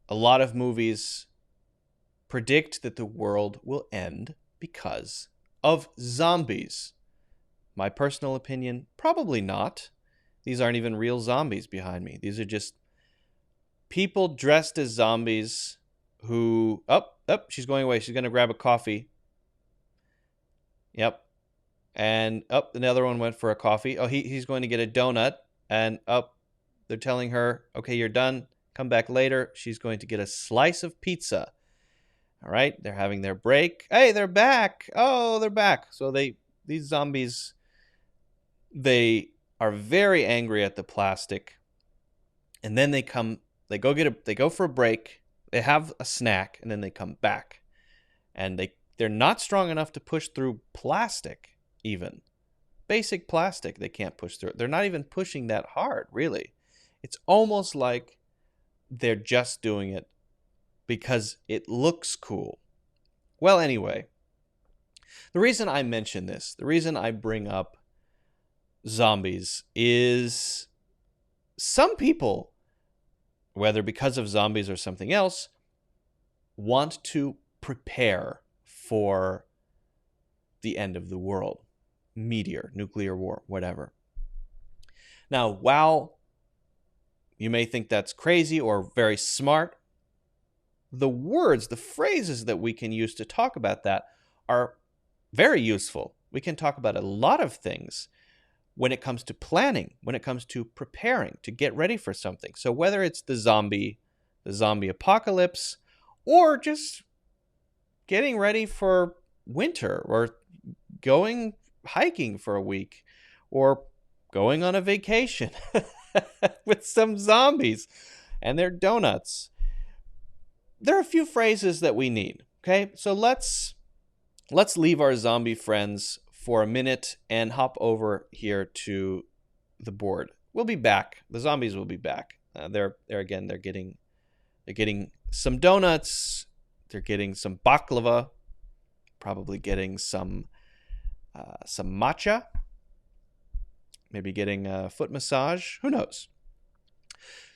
a lot of movies predict that the world will end because of zombies. My personal opinion, probably not. These aren't even real zombies behind me. These are just people dressed as zombies who... she's going away. She's going to grab a coffee. Yep. And another one went for a coffee. Oh, he's going to get a donut. And they're telling her, okay, you're done. Come back later. She's going to get a slice of pizza. All right. They're having their break. Hey, they're back. Oh, they're back. So these zombies, they are very angry at the plastic. And then they go for a break. They have a snack, and then they come back. And they're not strong enough to push through plastic, even. Basic plastic they can't push through. They're not even pushing that hard, really. It's almost like they're just doing it because it looks cool. Well, anyway, the reason I mention this, the reason I bring up zombies is some people, whether because of zombies or something else, want to prepare for the end of the world. Meteor, nuclear war, whatever. Now, while you may think that's crazy or very smart, the words, the phrases that we can use to talk about that are very useful. We can talk about a lot of things when it comes to planning, when it comes to preparing to get ready for something. So whether it's the zombie apocalypse, or just getting ready for winter, or going hiking for a week, or going on a vacation with some zombies and their donuts. There are a few phrases that we need, okay? So let's leave our zombie friends for a minute and hop over here to the board. We'll be back. The zombies will be back. They're getting some donuts. They're getting some baklava. Probably getting some matcha. Maybe getting a foot massage. Who knows?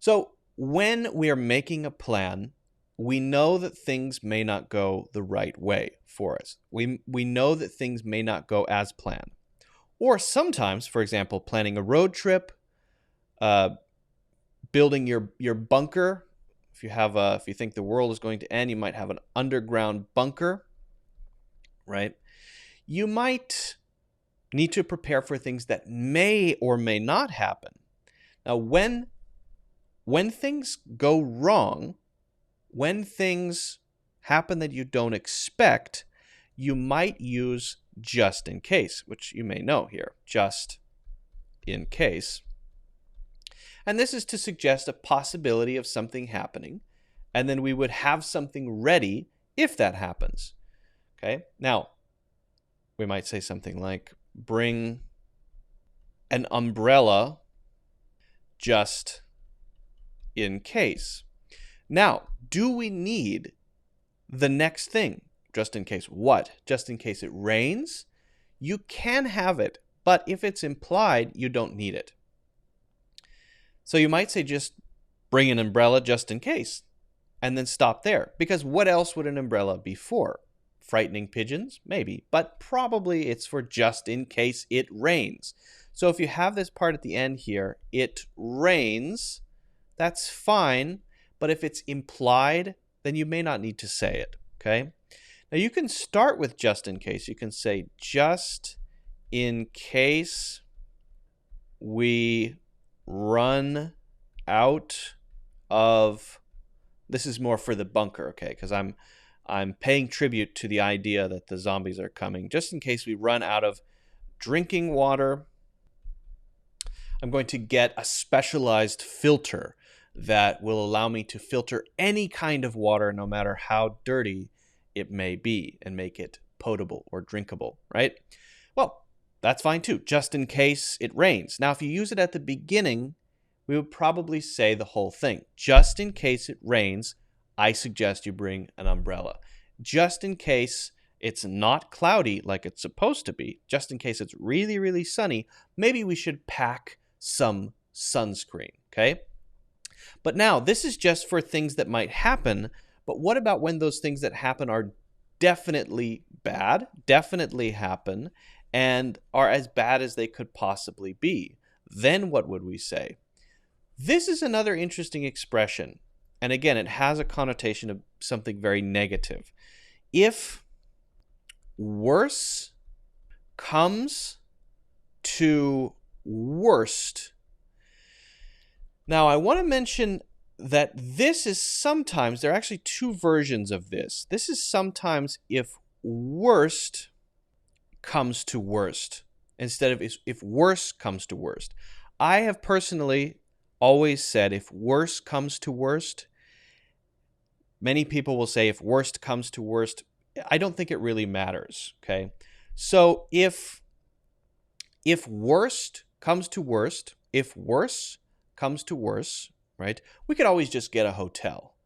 So when we are making a plan, we know that things may not go the right way for us. We know that things may not go as planned. Or sometimes, for example, planning a road trip, building your bunker. If you think the world is going to end, you might have an underground bunker, right? You might need to prepare for things that may or may not happen. Now, when things go wrong, when things happen that you don't expect, you might use just in case, which you may know here, just in case. And this is to suggest a possibility of something happening, and then we would have something ready if that happens. Okay? Now, we might say something like, bring an umbrella just in case. Now, do we need the next thing? Just in case what? Just in case it rains? You can have it, but if it's implied, you don't need it. So you might say just bring an umbrella just in case, and then stop there. Because what else would an umbrella be for? Frightening pigeons? Maybe. But probably it's for just in case it rains. So if you have this part at the end here, it rains, that's fine. But if it's implied, then you may not need to say it, okay? Now you can start with just in case. You can say just in case we run out of... This is more for the bunker, okay? Because I'm paying tribute to the idea that the zombies are coming. Just in case we run out of drinking water, I'm going to get a specialized filter that will allow me to filter any kind of water, no matter how dirty it may be, and make it potable or drinkable, right? Well, that's fine too, just in case it rains. Now, if you use it at the beginning, we would probably say the whole thing. Just in case it rains, I suggest you bring an umbrella. Just in case it's not cloudy like it's supposed to be, just in case it's really, really sunny, maybe we should pack some sunscreen, okay? But now, this is just for things that might happen. But what about when those things that happen are definitely bad, definitely happen, and are as bad as they could possibly be? Then what would we say? This is another interesting expression. And again, it has a connotation of something very negative. If worse comes to worst. Now, I want to mention that this is sometimes, there are actually two versions of this. This is sometimes if worst comes to worst, instead of if worse comes to worst. I have personally always said if worse comes to worst. Many people will say if worst comes to worst. I don't think it really matters, okay? So if worst comes to worst, if worse comes to worse, right, we could always just get a hotel.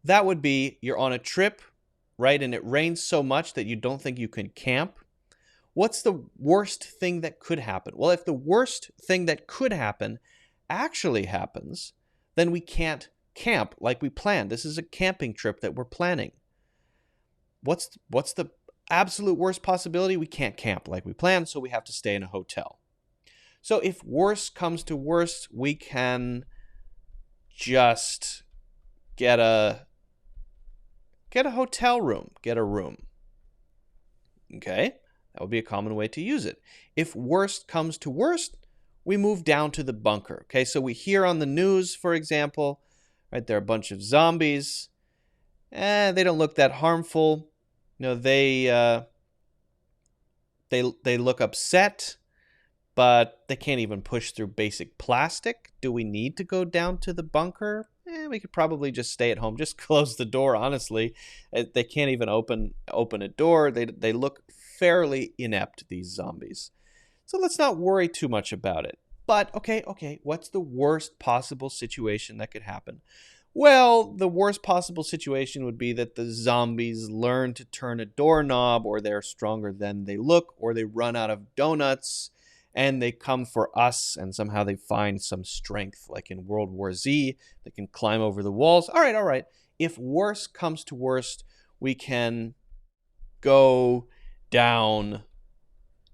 That would be you're on a trip, right, and it rains so much that you don't think you can camp. What's the worst thing that could happen? Well, if the worst thing that could happen actually happens, then we can't camp like we planned. This is a camping trip that we're planning. What's the absolute worst possibility? We can't camp like we planned, so we have to stay in a hotel. So if worse comes to worst, we can just get a hotel room, get a room. Okay? That would be a common way to use it. If worst comes to worst, we move down to the bunker. Okay, so we hear on the news, for example, right, there are a bunch of zombies. They don't look that harmful. You know, they look upset, but they can't even push through basic plastic. Do we need to go down to the bunker? We could probably just stay at home. Just close the door, honestly. They can't even open a door. They look fairly inept, these zombies. So let's not worry too much about it. But, okay, what's the worst possible situation that could happen? Well, the worst possible situation would be that the zombies learn to turn a doorknob, or they're stronger than they look, or they run out of donuts, and they come for us, and somehow they find some strength, like in World War Z. They can climb over the walls. All right. If worse comes to worst, we can go down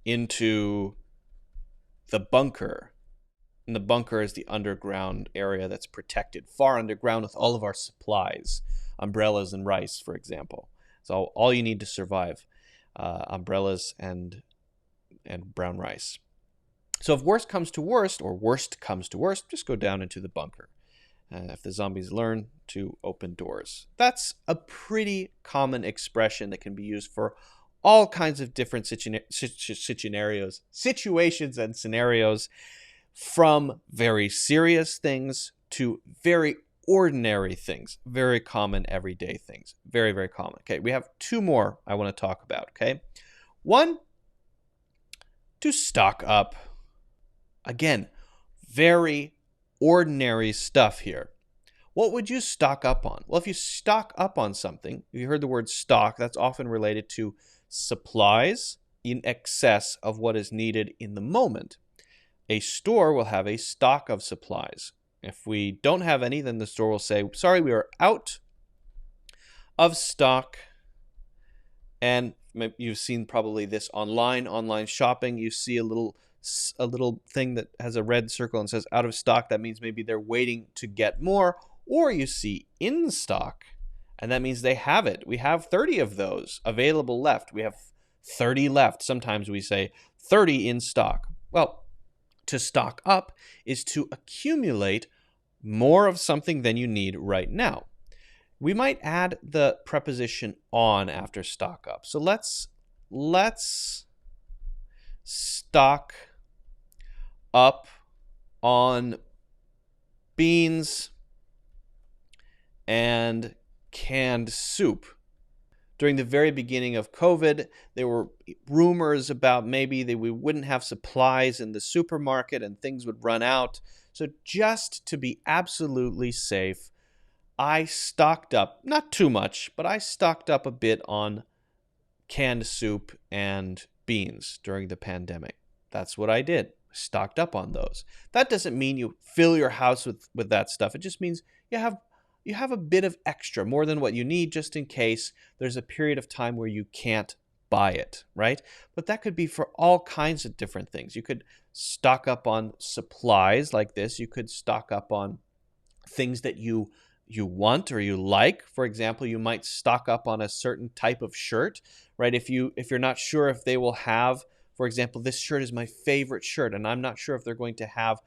into the bunker. And the bunker is the underground area that's protected, far underground, with all of our supplies, umbrellas and rice, for example. So all you need to survive, umbrellas and brown rice. So if worst comes to worst, or worst comes to worst, just go down into the bunker. If the zombies learn to open doors. That's a pretty common expression that can be used for all kinds of different situations and scenarios, from very serious things to very ordinary things, very common everyday things, very, very common. Okay, we have two more I want to talk about, okay? One, to stock up. Again, very ordinary stuff here. What would you stock up on? Well, if you stock up on something, if you heard the word stock, that's often related to supplies in excess of what is needed in the moment. A store will have a stock of supplies. If we don't have any, then the store will say, sorry, we are out of stock. And you've seen probably this online shopping. You see a little thing that has a red circle and says out of stock. That means maybe they're waiting to get more. Or you see in stock, and that means they have it. We have 30 of those available left. We have 30 left. Sometimes we say 30 in stock. Well, to stock up is to accumulate more of something than you need right now. We might add the preposition on after stock up. So let's stock up on beans and canned soup. During the very beginning of COVID, there were rumors about maybe that we wouldn't have supplies in the supermarket and things would run out. So just to be absolutely safe, I stocked up, not too much, but I stocked up a bit on canned soup and beans during the pandemic. That's what I did. stocked up on those. That doesn't mean you fill your house with that stuff. It just means you have a bit of extra, more than what you need, just in case there's a period of time where you can't buy it, right? But that could be for all kinds of different things. You could stock up on supplies like this. You could stock up on things that you want or you like. For example, you might stock up on a certain type of shirt, right? If you're not sure if they will have, for example, this shirt is my favorite shirt, and I'm not sure if they're going to have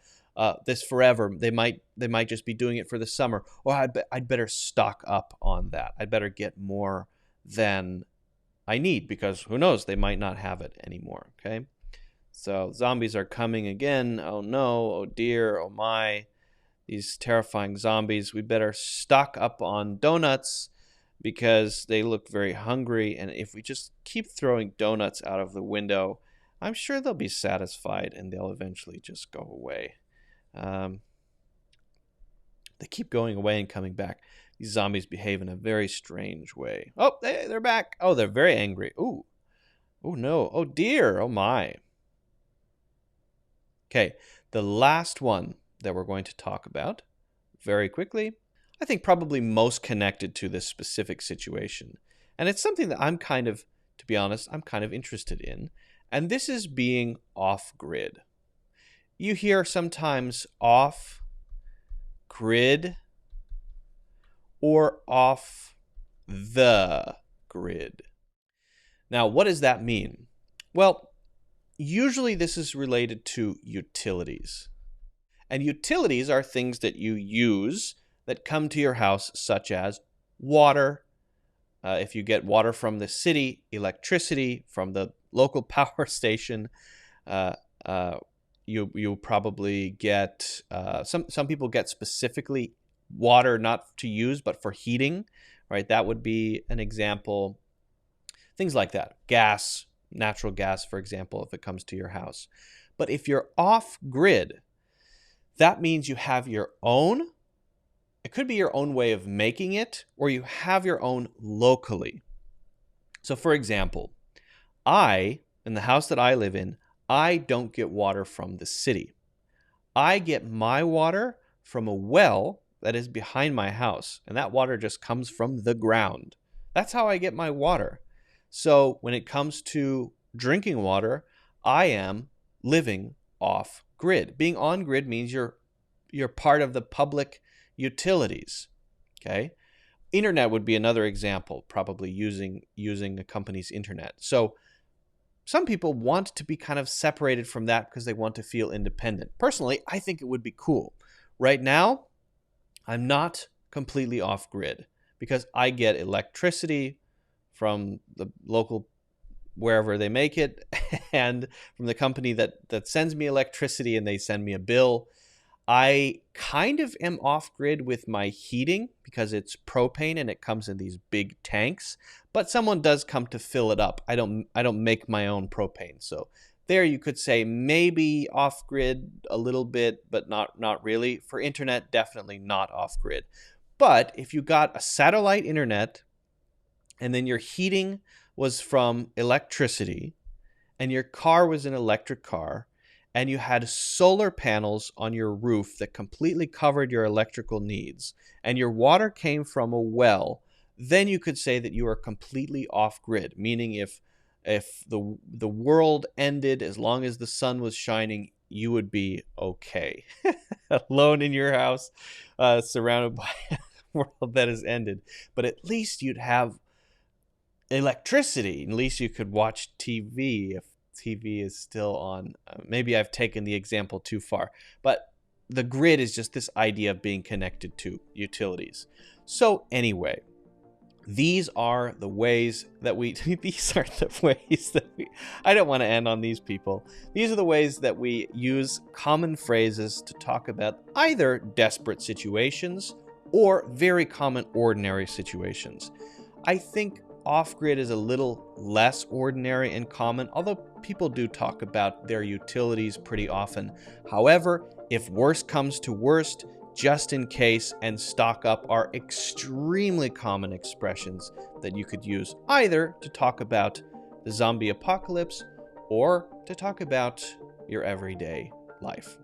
this forever. They might just be doing it for the summer. Or I'd better stock up on that. I'd better get more than I need, because who knows, they might not have it anymore. Okay, so zombies are coming again. Oh no, oh dear, oh my, these terrifying zombies. We better stock up on donuts because they look very hungry, and if we just keep throwing donuts out of the window, I'm sure they'll be satisfied and they'll eventually just go away. They keep going away and coming back. These zombies behave in a very strange way. Oh, they're back. Oh, they're very angry. Ooh. Oh, no. Oh, dear. Oh, my. Okay, the last one that we're going to talk about very quickly, I think probably most connected to this specific situation. And it's something that to be honest, I'm kind of interested in. And this is being off-grid. You hear sometimes off-grid or off the grid. Now, what does that mean? Well, usually this is related to utilities. And utilities are things that you use that come to your house, such as water. If you get water from the city, electricity from the local power station, you probably get some people get specifically water not to use but for heating, right? That would be an example. Things like that. Gas, natural gas, for example, if it comes to your house. But if you're off grid, that means you have your own. It could be your own way of making it, or you have your own locally. So for example, in the house that I live in, I don't get water from the city. I get my water from a well that is behind my house, and that water just comes from the ground. That's how I get my water. So when it comes to drinking water, I am living off grid. Being on grid means you're part of the public utilities. Okay? Internet would be another example, probably using a company's internet. So some people want to be kind of separated from that because they want to feel independent. Personally, I think it would be cool. Right now, I'm not completely off grid because I get electricity from the local wherever they make it and from the company that sends me electricity, and they send me a bill. I kind of am off grid with my heating because it's propane and it comes in these big tanks, but someone does come to fill it up. I don't make my own propane. So there you could say maybe off grid a little bit, but not really. For internet, definitely not off grid. But if you got a satellite internet and then your heating was from electricity and your car was an electric car, and you had solar panels on your roof that completely covered your electrical needs, and your water came from a well, then you could say that you are completely off-grid, meaning if the world ended, as long as the sun was shining, you would be okay. Alone in your house, surrounded by a world that has ended. But at least you'd have electricity. At least you could watch TV if TV is still on. Maybe I've taken the example too far, but the grid is just this idea of being connected to utilities. So anyway, these are the ways that we I don't want to end on these people. These are the ways that we use common phrases to talk about either desperate situations or very common ordinary situations. I think off-grid is a little less ordinary and common, although people do talk about their utilities pretty often. However, if worst comes to worst, just in case and stock up are extremely common expressions that you could use either to talk about the zombie apocalypse or to talk about your everyday life.